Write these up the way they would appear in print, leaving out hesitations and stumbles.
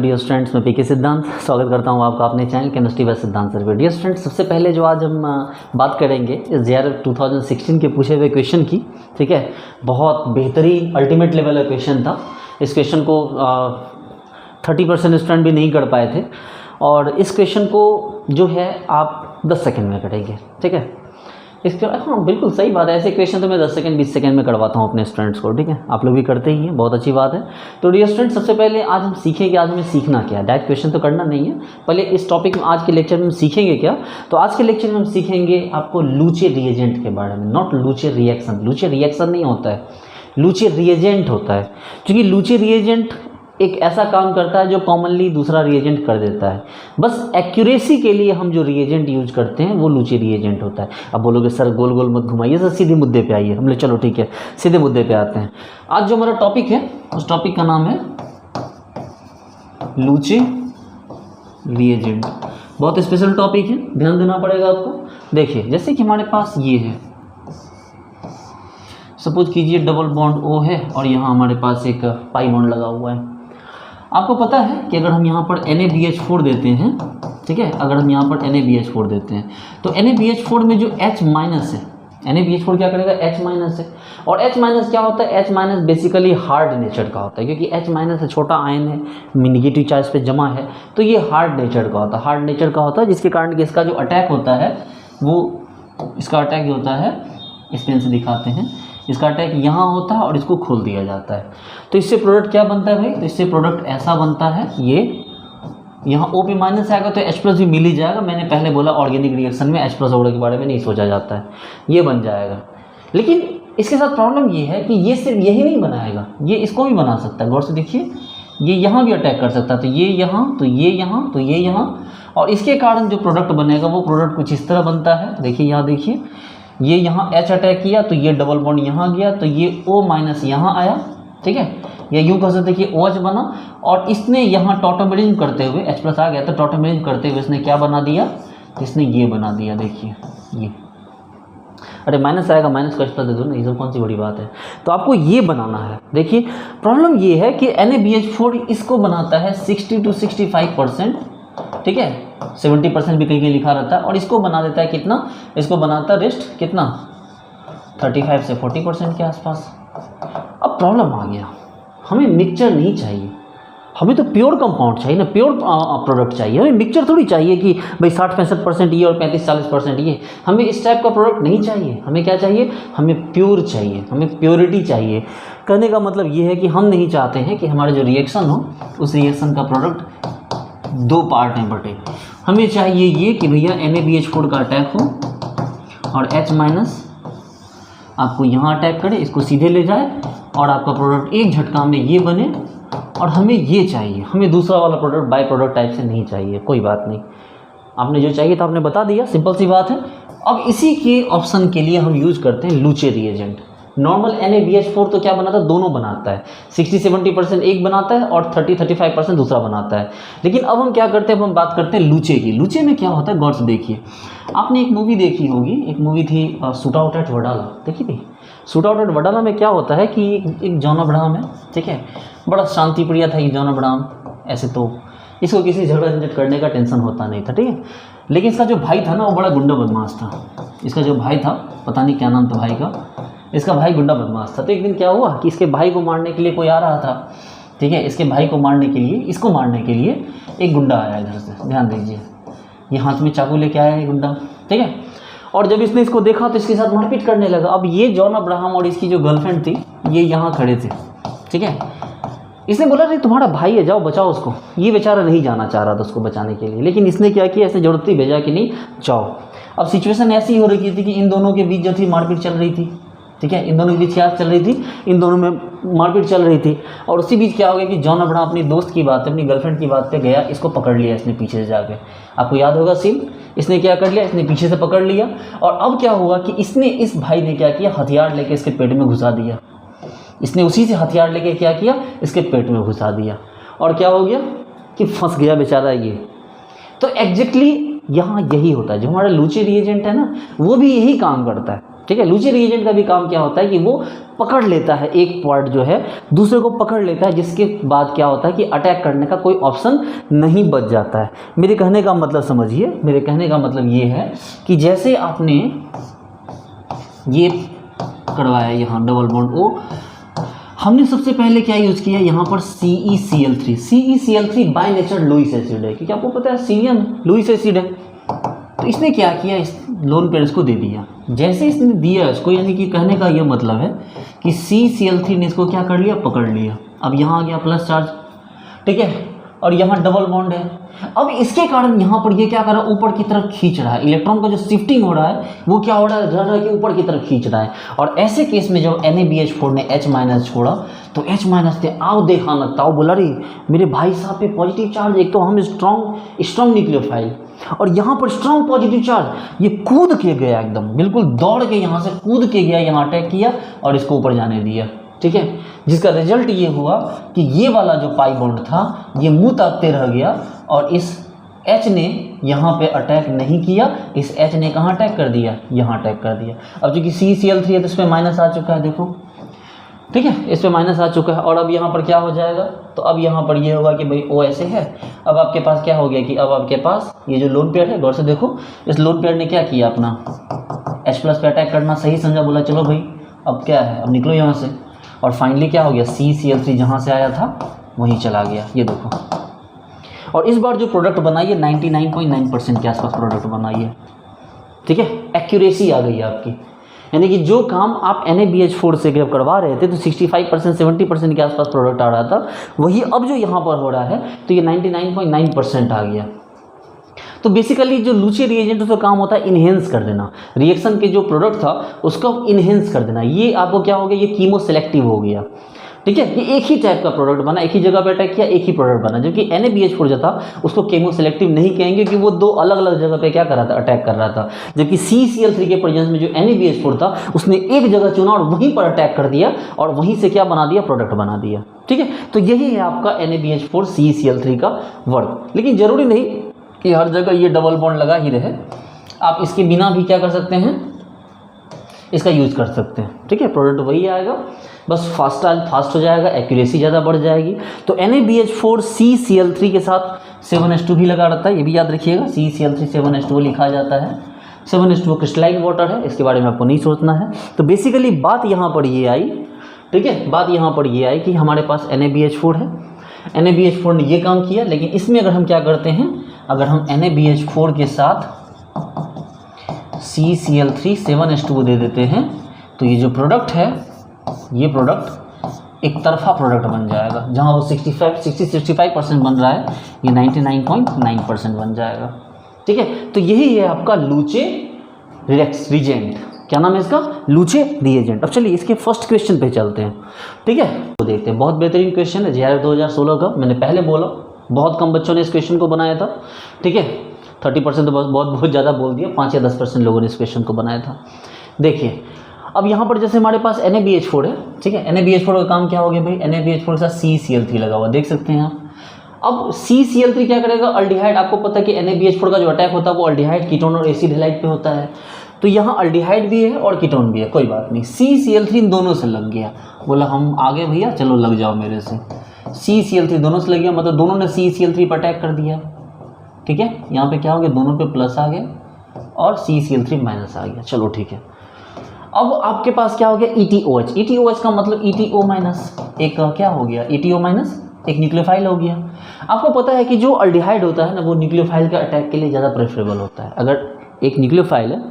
Dear students, मैं पीके सिद्धांत स्वागत करता हूं आपका अपने चैनल केमिस्ट्री बाय सिद्धांत सर पे। डियर स्टूडेंट्स, सबसे पहले जो आज हम बात करेंगे इस JRF 2016 के पूछे हुए क्वेश्चन की। ठीक है, बहुत बेहतरीन अल्टीमेट लेवल का क्वेश्चन था। इस क्वेश्चन को 30% स्टूडेंट भी नहीं कर पाए थे और इस क्वेश्चन को जो है आप 10 सेकेंड में करेंगे। ठीक है, इसके हाँ बिल्कुल सही बात है। ऐसे क्वेश्चन तो मैं 10 सेकंड 20 सेकंड में करवाता हूँ अपने स्टूडेंट्स को। ठीक है, आप लोग भी करते ही हैं, बहुत अच्छी बात है। तो डियर स्टूडेंट, सबसे पहले आज हम सीखेंगे, आज हमें सीखना क्या है। डायरेक्ट क्वेश्चन तो करना नहीं है, पहले इस टॉपिक में आज के लेक्चर में हम सीखेंगे क्या। तो आज के लेक्चर में हम सीखेंगे आपको लूचे रिएजेंट के बारे में, नॉट लूचे रिएक्शन। लूचे रिएक्शन नहीं होता है, लूचे रिएजेंट होता है। क्योंकि लूचे रिएजेंट एक ऐसा काम करता है जो कॉमनली दूसरा रिएजेंट कर देता है। बस एक्यूरेसी के लिए हम जो रिएजेंट यूज करते हैं वो लूचे रिएजेंट होता है। अब बोलोगे सर गोल गोल मत घुमाइए सर, सीधे मुद्दे पे आइए। हमने चलो ठीक है, सीधे मुद्दे पे आते हैं। आज जो हमारा टॉपिक है उस टॉपिक का नाम है लूचे रिएजेंट। बहुत स्पेशल टॉपिक है, ध्यान देना पड़ेगा आपको। देखिए, जैसे कि हमारे पास ये है, सपोज कीजिए डबल बॉन्ड O है और यहाँ हमारे पास एक पाई बॉन्ड लगा हुआ है। आपको पता है कि अगर हम यहाँ पर NaBH4 देते हैं, ठीक है, अगर हम यहाँ पर NaBH4 देते हैं तो NaBH4 में जो H- है, NaBH4 क्या करेगा, H- है। और H- क्या होता है, H- बेसिकली हार्ड नेचर का होता है, क्योंकि H- है, छोटा आयन है, निगेटिव चार्ज पे जमा है, तो ये हार्ड नेचर का होता है। हार्ड नेचर का होता है जिसके कारण कि इसका जो अटैक होता है वो, इसका अटैक जो होता है, इस पेन से दिखाते हैं, इसका अटैक यहाँ होता है और इसको खोल दिया जाता है। तो इससे प्रोडक्ट क्या बनता है भाई, तो इससे प्रोडक्ट ऐसा बनता है, ये यहाँ O पे माइनस आएगा तो H+ भी मिल ही जाएगा। मैंने पहले बोला ऑर्गेनिक रिएक्शन में H+ वगैरह के बारे में नहीं सोचा जाता है, ये बन जाएगा। लेकिन इसके साथ प्रॉब्लम ये है कि ये सिर्फ यही नहीं बनाएगा, ये इसको भी बना सकता है। गौर से देखिए, ये यहाँ भी अटैक कर सकता है, तो ये यहाँ, तो ये यहाँ, तो ये यहाँ, और इसके कारण जो प्रोडक्ट बनेगा वो प्रोडक्ट कुछ इस तरह बनता है। देखिए यहाँ देखिए, ये यहाँ H अटैक किया तो ये डबल बॉन्ड यहाँ गया तो ये O- यहाँ आया। ठीक है, या यूँ कह सकते कि OH बना और इसने यहाँ टॉटोमेरिज्म करते हुए H+ आ गया तो टॉटोमेरिज्म करते हुए इसने क्या बना दिया, इसने ये बना दिया। देखिए ये, अरे माइनस आएगा, माइनस को H+ दे दो ना, ये सब कौन सी बड़ी बात है। तो आपको ये बनाना है। देखिए प्रॉब्लम ये है कि NaBH4 इसको बनाता है 60 to 65%, ठीक है, 70% भी कहीं कहीं लिखा रहता है, और इसको बना देता है कितना, इसको बनाता है रेस्ट कितना, 35 से 40% के आसपास। अब प्रॉब्लम आ गया, हमें मिक्सचर नहीं चाहिए, हमें तो प्योर कंपाउंड चाहिए ना, प्योर प्रोडक्ट चाहिए। हमें मिक्सचर थोड़ी चाहिए कि भाई 60-65% ये और 35-40% ये। हमें इस टाइप का प्रोडक्ट नहीं चाहिए। हमें क्या चाहिए, हमें प्योर चाहिए, हमें प्योरिटी चाहिए। कहने का मतलब ये है कि हम नहीं चाहते हैं कि हमारा जो रिएक्शन हो उस रिएक्शन का प्रोडक्ट दो पार्ट में बटे। हमें चाहिए ये कि भैया NaBH4 का अटैक हो और H- आपको यहाँ अटैक करे, इसको सीधे ले जाए और आपका प्रोडक्ट एक झटका में ये बने। और हमें ये चाहिए, हमें दूसरा वाला प्रोडक्ट बाय प्रोडक्ट टाइप से नहीं चाहिए। कोई बात नहीं, आपने जो चाहिए था आपने बता दिया, सिंपल सी बात है। अब इसी के ऑप्शन के लिए हम यूज करते हैं लूचे रिएजेंट। नॉर्मल NaBH4 तो क्या बनाता है, दोनों बनाता है, 60-70% एक बनाता है और 30-35% दूसरा बनाता है। लेकिन अब हम क्या करते हैं, अब हम बात करते हैं लूचे की। लूचे में क्या होता है, गौर से देखिए। आपने एक मूवी देखी होगी, एक मूवी थी शूट आउट एट वडाला, देखी थी। शूट आउट एट वडाला में क्या होता है कि एक जॉन अब्राहम है, ठीक है, बड़ा शांति प्रिय था ये जॉन अब्राहम। ऐसे तो इसको किसी झगड़ा झंझट करने का टेंशन होता नहीं था, ठीक है। लेकिन इसका जो भाई था ना वो बड़ा गुंडा बदमाश था। इसका जो भाई था, पता नहीं क्या नाम था भाई का, इसका भाई गुंडा बदमाश था। तो एक दिन क्या हुआ कि इसके भाई को मारने के लिए कोई आ रहा था, ठीक है। इसके भाई को मारने के लिए, इसको मारने के लिए एक गुंडा आया इधर से, ध्यान दीजिए, ये हाथ में चाकू लेके आया है गुंडा, ठीक है। और जब इसने इसको देखा तो इसके साथ मारपीट करने लगा। अब ये जॉन अब्राहम और इसकी जो गर्लफ्रेंड थी ये यहाँ खड़े थे, ठीक है। इसने बोला नहीं तुम्हारा भाई है, जाओ बचाओ उसको। ये बेचारा नहीं जाना चाह रहा था उसको बचाने के लिए, लेकिन इसने क्या किया, ऐसे जरूरती भेजा कि नहीं जाओ। अब सिचुएशन ऐसी हो रही थी कि इन दोनों के बीच जो थी मारपीट चल रही थी, ठीक है, इन दोनों के बीच क्या चल रही थी, इन दोनों में मारपीट चल रही थी। और उसी बीच क्या हो गया कि जॉन अब्राहम अपनी दोस्त की बात, अपनी गर्लफ्रेंड की बात पे गया, इसको पकड़ लिया इसने पीछे से जाके। आपको याद होगा सीन, इसने क्या कर लिया, इसने पीछे से पकड़ लिया। और अब क्या हुआ कि इसने, इस भाई ने क्या किया, हथियार लेके इसके पेट में घुसा दिया। इसने उसी से हथियार लेके क्या किया, इसके पेट में घुसा दिया। और क्या हो गया कि फंस गया बेचारा ये। तो एग्जैक्टली यहाँ यही होता है, जो हमारा लूचे रिएजेंट है ना वो भी यही काम करता है। ठीक है। लूचे रिएजेंट का भी काम क्या होता है कि वो पकड़ लेता है, एक पार्ट जो है दूसरे को पकड़ लेता है, जिसके बाद क्या होता है कि अटैक करने का कोई ऑप्शन नहीं बच जाता है। मेरे कहने का मतलब समझिए, मेरे कहने का मतलब ये है कि जैसे आपने ये करवाया यहाँ डबल बॉन्ड O, हमने सबसे पहले क्या यूज़ किया यहाँ पर CeCl3। CeCl3 by nature Lewis acid है, क्योंकि आपको पता है सीलियन लुईस एसिड है। तो इसने क्या किया, इस लोन पेयर्स को दे दिया। जैसे इसने दिया इसको, यानी कि कहने का ये मतलब है कि CCl3 ने इसको क्या कर लिया, पकड़ लिया। अब यहाँ आ गया प्लस चार्ज, ठीक है, और यहाँ डबल बॉन्ड है। अब इसके कारण यहाँ पर ये क्या कर रहा है, ऊपर की तरफ खींच रहा है। इलेक्ट्रॉन का जो शिफ्टिंग हो रहा है वो क्या हो रहा है, रह रहा है कि ऊपर की तरफ खींच रहा है। और ऐसे केस में जब NaBH4 ने H- छोड़ा तो H- ने आओ देखा लगता, वो बोला रे मेरे भाई साहब पे पॉजिटिव चार्ज, एक तो हम स्ट्रॉन्ग न्यूक्लियोफाइल और यहाँ पर स्ट्रॉन्ग पॉजिटिव चार्ज, ये कूद के गया एकदम, बिल्कुल दौड़ के यहाँ से कूद के गया, यहाँ अटैक किया और इसको ऊपर जाने दिया, ठीक है। जिसका रिजल्ट ये हुआ कि ये वाला जो पाई बॉन्ड था ये मुंह ताकते रह गया और इस H ने यहाँ पे अटैक नहीं किया, इस H ने कहाँ अटैक कर दिया, यहाँ अटैक कर दिया। अब चूंकि CCl3 है तो इस पर माइनस आ चुका है, देखो, ठीक है, इस पर माइनस आ चुका है। और अब यहाँ पर क्या हो जाएगा, तो अब यहाँ पर ये होगा कि भाई O ऐसे है। अब आपके पास क्या हो गया कि अब आपके पास ये जो लोन पेयर है, गौर से देखो, इस लोन पेयर ने क्या किया, अपना H+ पे अटैक करना सही समझा, बोला चलो भाई अब क्या है, अब निकलो यहाँ से। और फाइनली क्या हो गया, CCl3 जहाँ से आया था वहीं चला गया, ये देखो। और इस बार जो प्रोडक्ट बनाई है 99.9% के आसपास प्रोडक्ट बनाई है, ठीक है। एक्यूरेसी आ गई है आपकी, यानी कि जो काम आप NaBH4 से जब करवा रहे थे तो 65% 70% के आसपास प्रोडक्ट आ रहा था, वही अब जो यहाँ पर हो रहा है तो ये 99.9% आ गया। तो बेसिकली जो लूचे रिएजेंट उसका काम होता है इन्हेंस कर देना, रिएक्शन के जो प्रोडक्ट था उसको इन्हेंस कर देना। ये आपको क्या हो गया, ये कीमो सेलेक्टिव हो गया, ठीक है। ये एक ही टाइप का प्रोडक्ट बना, एक ही जगह पे अटैक किया, एक ही प्रोडक्ट बना। जबकि NaBH4 जो था उसको कीमो सेलेक्टिव नहीं कहेंगे कि वो दो अलग अलग जगह पे क्या कर रहा था, अटैक कर रहा था। जबकि CCl3 के प्रेजेंस में जो NaBH4 था उसने एक जगह चुना और वहीं पर अटैक कर दिया और वहीं से क्या बना दिया, प्रोडक्ट बना दिया, ठीक है। तो यही है आपका NaBH4 CCl3 का वर्क। लेकिन जरूरी नहीं कि हर जगह ये डबल बॉन्ड लगा ही रहे, आप इसके बिना भी क्या कर सकते हैं, इसका यूज़ कर सकते हैं, ठीक है। प्रोडक्ट वही आएगा, बस फास्ट हो जाएगा, एक्यूरेसी ज़्यादा बढ़ जाएगी। तो NaBH4 CCl3 के साथ 7H2 भी लगा रहता है, ये भी याद रखिएगा, CCl3 7H2 लिखा जाता है। 7H2 क्रिस्टलाइन वाटर है, इसके बारे में आपको नहीं सोचना है। तो बेसिकली बात यहाँ पर ये आई, ठीक है, बात यहाँ पर ये आई कि हमारे पास NaBH4 है, NaBH4 ने ये काम किया। लेकिन इसमें अगर हम क्या करते हैं, अगर हम NaBH4 के साथ CCl3 7H2 दे देते हैं तो ये जो प्रोडक्ट है, ये प्रोडक्ट एक तरफा प्रोडक्ट बन जाएगा। जहाँ वो 65% बन रहा है, ये 99.9% बन जाएगा, ठीक है। तो यही है आपका लूचे रिएजेंट, क्या नाम है इसका, लूचे रिएजेंट। अब चलिए इसके फर्स्ट क्वेश्चन पे चलते हैं, ठीक है। तो देखते हैं, बहुत बेहतरीन क्वेश्चन है, JRF 2016 का। मैंने पहले बोला बहुत कम बच्चों ने इस क्वेश्चन को बनाया था, ठीक है। 30% तो बहुत ज़्यादा बोल दिया, 5 या 10% लोगों ने इस क्वेश्चन को बनाया था। देखिए अब यहाँ पर जैसे हमारे पास NaBH4 है, ठीक है। NaBH4 का काम क्या हो गया भाई, NaBH4 के साथ CCl3 लगा हुआ, देख सकते हैं आप। अब CCl3 क्या करेगा, अल्डिहाइड, आपको पता है कि NaBH4 का जो अटैक होता है वो अल्डिहाइड, कीटोन और एसिड हैलाइड पे होता है। तो यहाँ अल्डिहाइड भी है और कीटोन भी है, कोई बात नहीं। CCl3 इन दोनों से लग गया, बोला हम आगे भैया चलो लग जाओ मेरे से। CCl3 दोनों से लग गया, मतलब दोनों ने CCl3 पर अटैक कर दिया, ठीक है। यहाँ पे क्या हो गया, दोनों पे प्लस आ गया और CCl3 माइनस आ गया, चलो ठीक है। अब आपके पास क्या हो गया, ETOH। ETOH का मतलब ETO माइनस, एक क्या हो गया, ETO माइनस एक न्यूक्लियोफाइल हो गया। आपको पता है कि जो अल्डिहाइड होता है ना, वो न्यूक्लियोफाइल के अटैक के लिए ज़्यादा प्रेफरेबल होता है। अगर एक न्यूक्लियोफाइल है,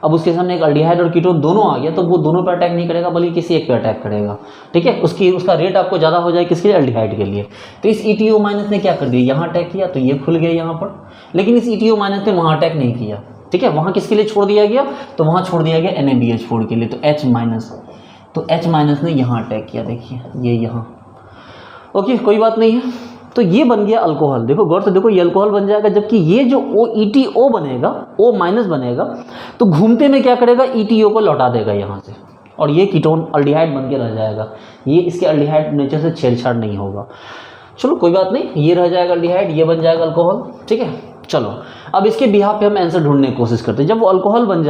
अब उसके सामने एक अल्डिहाइड और कीटोन दोनों आ गया, तो वो दोनों पर अटैक नहीं करेगा बल्कि किसी एक पे अटैक करेगा, ठीक है। उसका रेट आपको ज़्यादा हो जाए, किसके लिए, अल्डिहाइड के लिए। तो इस ETO माइनस ने क्या कर दिया, यहाँ अटैक किया तो ये खुल गया यहाँ पर, लेकिन इस ETO माइनस ने वहाँ अटैक नहीं किया, ठीक है। वहाँ किसके लिए छोड़ दिया गया, तो वहाँ छोड़ दिया गया NaBH4 के लिए, तो H माइनस, तो H माइनस ने यहाँ अटैक किया, देखिए ये यहाँ, ओके कोई बात नहीं है। तो ये बन गया अल्कोहल, देखो गौर से देखो, ये अल्कोहल बन जाएगा। जबकि ये जो ETO बनेगा, O माइनस बनेगा, तो घूमते में क्या करेगा, ETO को लौटा देगा यहाँ से, और ये कीटोन अल्डिहाइड बन के रह जाएगा। ये इसके अल्डिहाइड नेचर से छेड़छाड़ नहीं होगा, चलो कोई बात नहीं, ये रह जाएगा अल्डिहाइड, ये बन जाएगा अल्कोहल, ठीक है। चलो अब इसके बिहाफ पे हम आंसर ढूंढने की कोशिश करते हैं। जब वो अल्कोहल बन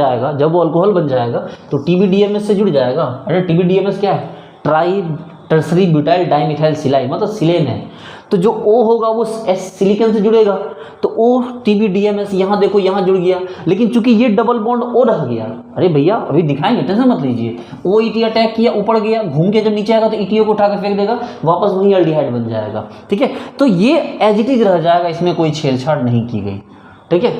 जाएगा तो TBDMS से जुड़ जाएगा। अरे TBDMS क्या है? Try tertiary butyl dimethyl saline, मतलब सिलेन है। तो जो O होगा वो सिलिकन से जुड़ेगा, तो O TBDMS यहाँ देखो यहाँ जुड़ गया। लेकिन चूंकि ये डबल बॉन्ड O रह गया, अरे भैया अभी दिखाएंगे, टेंशन मत लीजिए। OET अटैक किया, ऊपर गया, घूम के जब नीचे आएगा तो ETO को उठा के फेंक देगा, वापस वही एल्डिहाइड बन जाएगा। ठीक है, तो ये एज इट इज रह जाएगा, इसमें कोई छेड़छाड़ नहीं की गई। ठीक है,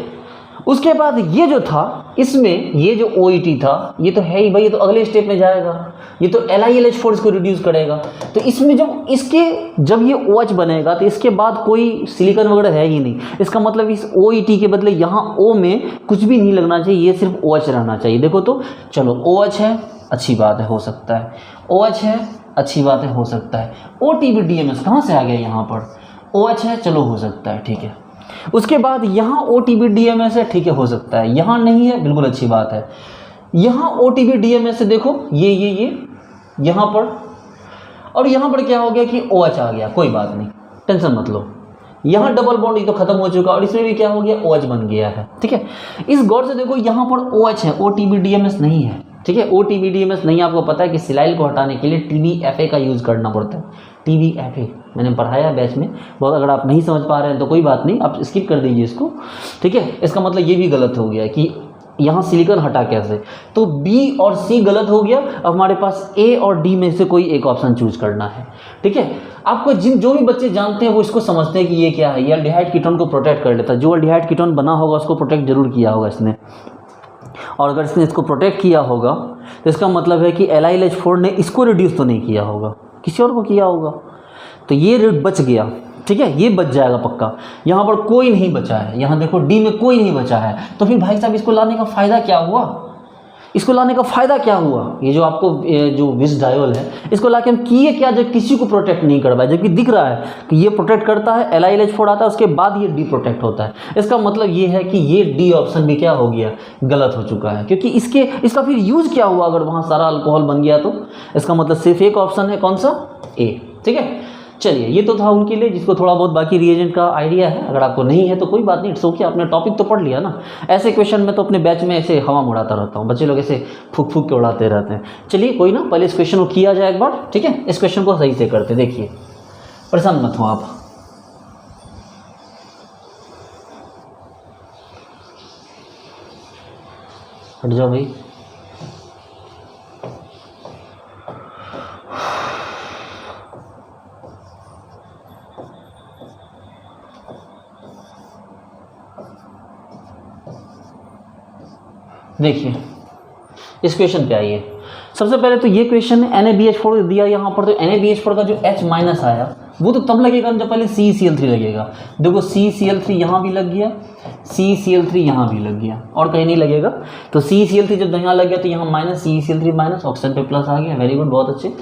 उसके बाद ये जो था, इसमें ये जो OET था, ये तो है ही भाई, ये तो अगले स्टेप में जाएगा, ये तो LiLH4 को रिड्यूस करेगा। तो इसमें जब ये OH बनेगा तो इसके बाद कोई सिलिकॉन वगैरह है ही नहीं। इसका मतलब इस OET के बदले यहाँ O में कुछ भी नहीं लगना चाहिए, ये सिर्फ OH रहना चाहिए। देखो तो चलो, OH है, अच्छी बात है, हो सकता है। OH है, अच्छी बात है, हो सकता है। OTBDMS कहाँ से आ गया यहाँ पर? OH है, चलो हो सकता है, ठीक है। उसके बाद यहाँ OTBDMS है, ठीक है, हो सकता है। यहाँ नहीं है, बिल्कुल अच्छी बात है। यहाँ OTBDMS से देखो ये यहाँ पर, और यहाँ पर क्या हो गया कि OH आ गया, कोई बात नहीं, टेंशन मत लो। यहाँ डबल बॉन्ड ये तो खत्म हो चुका और इसमें भी क्या हो गया, OH बन गया है। ठीक है, इस गौर से देखो, यहाँ पर OH है, OTBDMS नहीं है। ठीक है, OTBDMS नहीं, आपको पता है कि सिलाइल को हटाने के लिए TBFA का यूज़ करना पड़ता है। TBFA मैंने पढ़ाया बैच में बहुत, अगर आप नहीं समझ पा रहे हैं तो कोई बात नहीं, आप स्किप कर दीजिए इसको। ठीक है, इसका मतलब ये भी गलत हो गया कि यहाँ सिलिकॉन हटा कैसे, तो B और C गलत हो गया। अब हमारे पास A और D में से कोई एक ऑप्शन चूज करना है। ठीक है, आपको जो भी बच्चे जानते हैं वो इसको समझते हैं कि ये क्या है, ये एल्डिहाइड कीटोन को प्रोटेक्ट कर लेता है। जो एल्डिहाइड कीटोन बना होगा उसको प्रोटेक्ट जरूर किया होगा इसने, और अगर इसने इसको प्रोटेक्ट किया होगा तो इसका मतलब है कि LiLH4 ने इसको रिड्यूस तो नहीं किया होगा, किसी और को किया होगा, तो ये बच गया। ठीक है, ये बच जाएगा पक्का। यहाँ पर कोई नहीं बचा है, यहाँ देखो D में कोई नहीं बचा है, तो फिर भाई साहब इसको लाने का फ़ायदा क्या हुआ? इसको लाने का फ़ायदा क्या हुआ? ये जो आपको जो विस डायोल है, इसको लाके हम किए क्या जब किसी को प्रोटेक्ट नहीं कर पाए, जबकि दिख रहा है कि ये प्रोटेक्ट करता है, LiLH4 आता है, उसके बाद ये D प्रोटेक्ट होता है। इसका मतलब ये है कि ये D ऑप्शन भी क्या हो गया, गलत हो चुका है, क्योंकि इसका फिर यूज़ क्या हुआ? अगर वहाँ सारा अल्कोहल बन गया तो इसका मतलब सिर्फ एक ऑप्शन है, कौन सा? A। ठीक है, चलिए, ये तो था उनके लिए जिसको थोड़ा बहुत बाकी रिएजेंट का आइडिया है। अगर आपको नहीं है तो कोई बात नहीं, इट्स ओके, आपने टॉपिक तो पढ़ लिया ना। ऐसे क्वेश्चन में तो अपने बैच में ऐसे हवा में उड़ाता रहता हूँ, बच्चे लोग ऐसे फूक फूक के उड़ाते रहते हैं। चलिए कोई ना, पहले इस क्वेश्चन को किया जाए एक बार। ठीक है, इस क्वेश्चन को सही से करते, देखिए, परेशान मत हो आप। हट जाओ भाई। देखिए, इस क्वेश्चन पे आइए। सबसे पहले तो ये क्वेश्चन है, NaBH4 दिया यहाँ पर, तो NaBH4 का जो H माइनस आया वो तो तब लगेगा जब पहले CCl3 लगेगा। देखो CCl3 यहाँ भी लग गया, CCl3 यहाँ भी लग गया, और कहीं नहीं लगेगा। तो CCl3 जब यहाँ लग गया तो यहाँ माइनस, CCl3 माइनस, ऑक्सीजन पे प्लस आ गया। वेरी गुड, बहुत अच्छे।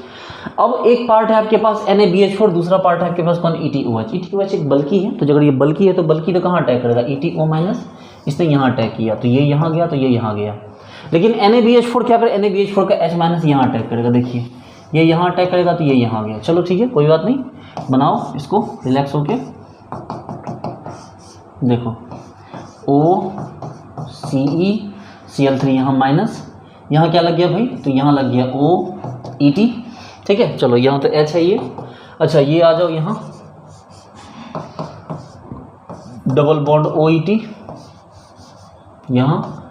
अब एक पार्ट है आपके पास NaBH4, दूसरा पार्ट है आपके पास कौन? ETOH। ETOH एक बल्कि है, तो अगर ये बल्कि है तो बल्कि तो कहाँ अटैक करेगा? ETO माइनस, इसने यहाँ अटैक किया तो ये यहाँ गया, तो ये यहाँ गया। लेकिन NaBH4 क्या करे? NaBH4 का H माइनस यहाँ अटैक करेगा, देखिए ये यहाँ अटैक करेगा तो ये यहाँ गया। चलो ठीक है, कोई बात नहीं, बनाओ इसको रिलैक्स होके। देखो OCeCl3 यहाँ माइनस, यहाँ क्या लग गया भाई? तो यहाँ लग गया OET। ठीक है, चलो यहाँ तो H है ये। अच्छा, ये आ जाओ यहाँ, डबल बॉन्ड OET, यहाँ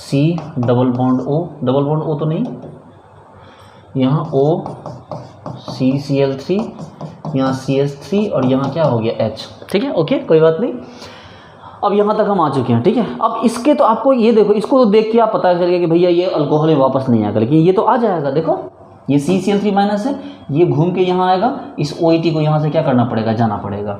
C double bond O, double bond O तो नहीं, यहाँ OCCl3, यहाँ CH3, और यहाँ क्या हो गया? H। ठीक है, ओके, कोई बात नहीं। अब यहाँ तक हम आ चुके हैं। ठीक है, अब इसके तो आपको ये देखो, इसको तो देख के आप पता चल गया कि भैया ये अल्कोहल में वापस नहीं आएगा, लेकिन ये तो आ जाएगा। देखो ये CCl3 माइनस है, ये घूम के यहाँ आएगा, इस OET को यहाँ से क्या करना पड़ेगा? जाना पड़ेगा।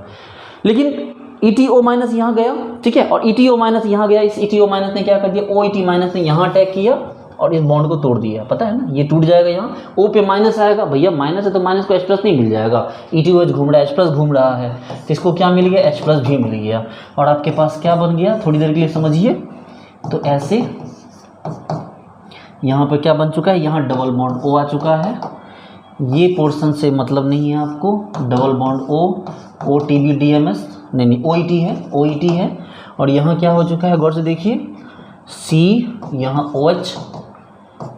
लेकिन ETO माइनस यहाँ गया, ठीक है, और ETO माइनस यहाँ गया। इस ETO माइनस ने क्या कर दिया? OET माइनस ने यहाँ अटैक किया और इस बॉन्ड को तोड़ दिया, पता है ना, ये टूट जाएगा। यहाँ O पे माइनस आएगा, भैया माइनस है तो माइनस को H प्लस नहीं मिल जाएगा। ETOH घूम रहा है, H प्लस घूम रहा है, तो इसको क्या मिल गया? H प्लस भी मिल गया। और आपके पास क्या बन गया? थोड़ी देर के लिए समझिए, तो ऐसे यहाँ पर क्या बन चुका है? यहाँ डबल बॉन्ड O आ चुका है। ये पोर्शन से मतलब नहीं है आपको, डबल बॉन्ड O, OTBDMS नहीं, OET है, OET है, और यहाँ क्या हो चुका है, गौर से देखिए, C, यहाँ OH,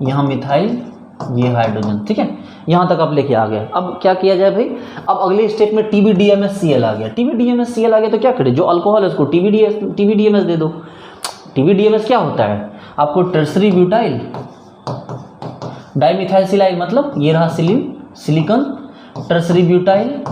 यहाँ मिथाइल, ये हाइड्रोजन। ठीक है, यहाँ तक आप लेके आ गए। अब क्या किया जाए भाई, अब अगले स्टेप में TBDMSCl आ गया। TBDMSCl आ गया तो क्या करें, जो अल्कोहल है उसको TBDMS दे दो। TBDMS क्या होता है, आपको टर्सरी ब्यूटाइल डाइमिथाइलसिलाइल, मतलब ये रहा silicon, tertiary butyl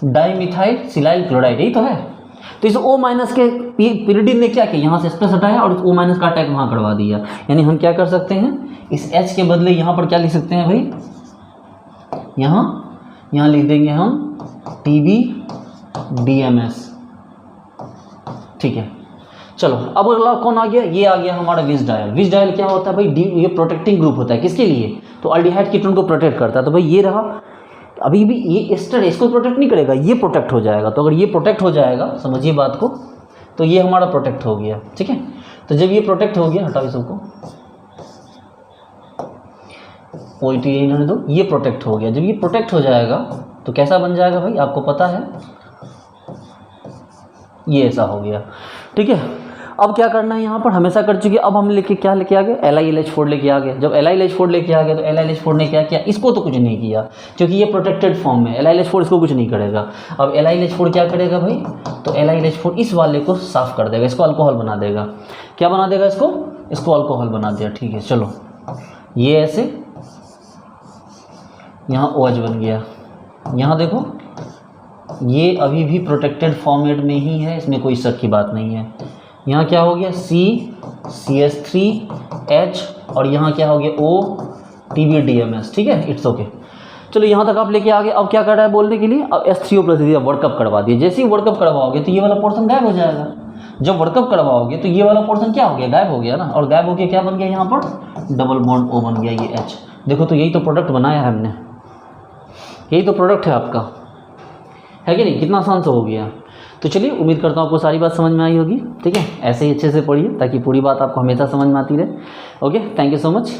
dimethyl silyl chloride, यही तो है। तो इस O- के पिरिडिन ने क्या किया, यहाँ से स्पेस हटाया और O- का अटैक वहाँ करवा दिया। यानी हम क्या कर सकते हैं, इस H के बदले यहाँ पर क्या लिख सकते हैं भाई, यहाँ लिख देंगे हम TBDMS। ठीक है, चलो अब अगला कौन आ गया, ये आ गया हमारा विस डायल। विस डायल क्या होता है भाई, ये प्रोटेक्टिंग ग्रुप होता है, किसके लिए, तो अल्डिहाइड कीटोन को प्रोटेक्ट करता है। तो भाई ये रहा, अभी भी ये एस्टर है, इसको प्रोटेक्ट नहीं करेगा, ये प्रोटेक्ट हो जाएगा। तो अगर ये प्रोटेक्ट हो जाएगा, समझिए बात को, तो ये हमारा प्रोटेक्ट हो गया। ठीक है, तो जब ये प्रोटेक्ट हो गया, हटाओ इस सबको, OIT इन्होंने दो, ये प्रोटेक्ट हो गया। जब ये प्रोटेक्ट हो जाएगा तो कैसा बन जाएगा भाई, आपको पता है, ये ऐसा हो गया। ठीक है, अब क्या करना है, यहाँ पर हमेशा कर चुके, अब हम क्या लेके आ गए, LiLH4 लेके आ गए। जब LiLH4 लेके आ गए तो LiLH4 ने क्या किया, इसको तो कुछ नहीं किया क्योंकि ये प्रोटेक्टेड फॉर्म में, LiLH4 इसको कुछ नहीं करेगा। अब LiLH4 क्या करेगा भाई, तो LiLH4 इस वाले को साफ कर देगा, इसको अल्कोहल बना देगा। क्या बना देगा, इसको अल्कोहल बना दिया। ठीक है, चलो ये ऐसे, यहाँ OH बन गया। यहाँ देखो, ये अभी भी प्रोटेक्टेड फॉर्मेट में ही है, इसमें कोई शक की बात नहीं है। यहाँ क्या हो गया, CH3H, और यहाँ क्या हो गया, O, TBDMS। ठीक है, इट्स ओके। चलो यहाँ तक आप लेके आ गए। अब क्या कर रहा है बोलने के लिए, अब H3O+ वर्कअप करवा दिए। जैसे ही वर्कअप करवाओगे तो ये वाला पोर्शन गायब हो जाएगा। जब वर्कअप करवाओगे तो ये वाला पोर्शन क्या हो गया, गायब हो गया ना, और गायब हो गया क्या बन गया, यहाँ पर डबल बॉन्ड O बन गया, ये H। देखो तो यही तो प्रोडक्ट बनाया है हमने, यही तो प्रोडक्ट है आपका, है कि नहीं, कितना आसान से हो गया। तो चलिए, उम्मीद करता हूँ आपको सारी बात समझ में आई होगी। ठीक है, ऐसे ही अच्छे से पढ़िए ताकि पूरी बात आपको हमेशा समझ में आती रहे। Okay, thank you so much.